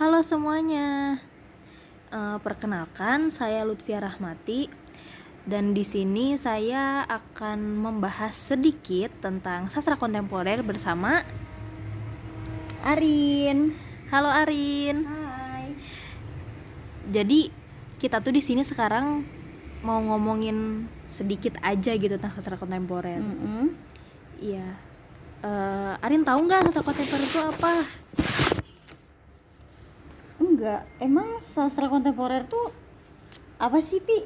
Halo semuanya. Perkenalkan, saya Lutfia Rahmati dan di sini saya akan membahas sedikit tentang sastra kontemporer bersama Arin. Halo Arin. Hai. Jadi kita tuh di sini sekarang mau ngomongin sedikit aja gitu tentang sastra kontemporer. Iya. Arin tahu nggak sastra kontemporer itu apa? Enggak, emang sastra kontemporer tuh apa sih, Pi?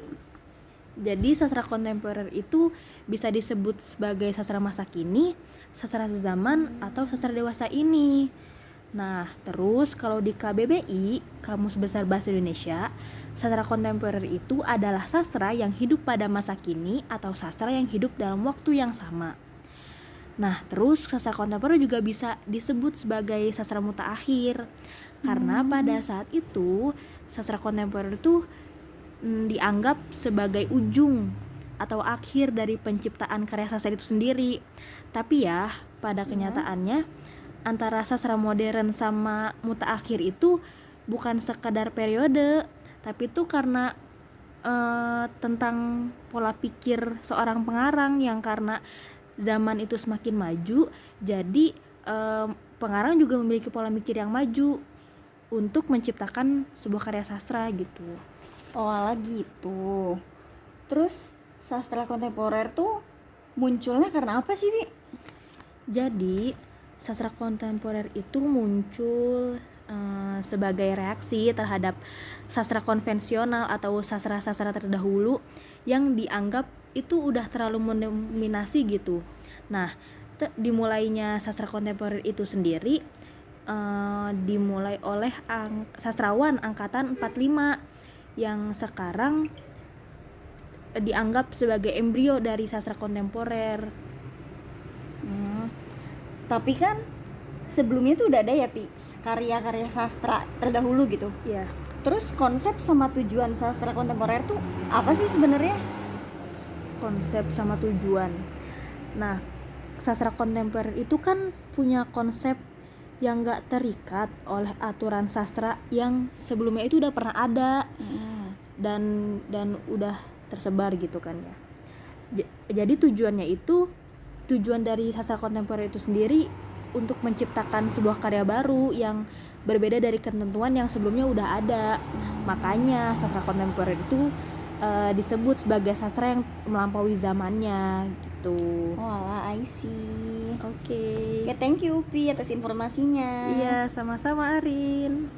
Jadi sastra kontemporer itu bisa disebut sebagai sastra masa kini, sastra sezaman, atau sastra dewasa ini. Nah, terus kalau di KBBI, Kamus Besar Bahasa Indonesia, sastra kontemporer itu adalah sastra yang hidup pada masa kini atau sastra yang hidup dalam waktu yang sama. Nah, terus sastra kontemporer juga bisa disebut sebagai sastra mutaakhir. Karena pada saat itu, sastra kontemporer itu dianggap sebagai ujung atau akhir dari penciptaan karya sastra itu sendiri. Tapi ya, pada kenyataannya antara sastra modern sama mutaakhir itu bukan sekadar periode, tapi itu karena tentang pola pikir seorang pengarang yang karena zaman itu semakin maju, jadi pengarang juga memiliki pola pikir yang maju untuk menciptakan sebuah karya sastra gitu. Oh, alah gitu. Terus sastra kontemporer tuh munculnya karena apa sih, Pi? Jadi sastra kontemporer itu muncul sebagai reaksi terhadap sastra konvensional atau sastra-sastra terdahulu yang dianggap itu udah terlalu mendominasi gitu. Nah, dimulainya sastra kontemporer itu sendiri dimulai oleh sastrawan angkatan 45 yang sekarang dianggap sebagai embrio dari sastra kontemporer. Tapi kan sebelumnya tuh udah ada ya, Pi, karya-karya sastra terdahulu gitu. Ya, Terus konsep sama tujuan sastra kontemporer tuh apa sih sebenarnya? konsep sama tujuan. Nah, sastra kontemporer itu kan punya konsep yang gak terikat oleh aturan sastra yang sebelumnya itu udah pernah ada dan udah tersebar gitu kan ya. Jadi tujuan dari sastra kontemporer itu sendiri untuk menciptakan sebuah karya baru yang berbeda dari ketentuan yang sebelumnya udah ada. Makanya sastra kontemporer itu disebut sebagai sastra yang melampaui zamannya gitu. Oh, alah, I see. Oke. Thank you, Pi, atas informasinya. Iya, sama-sama Arin.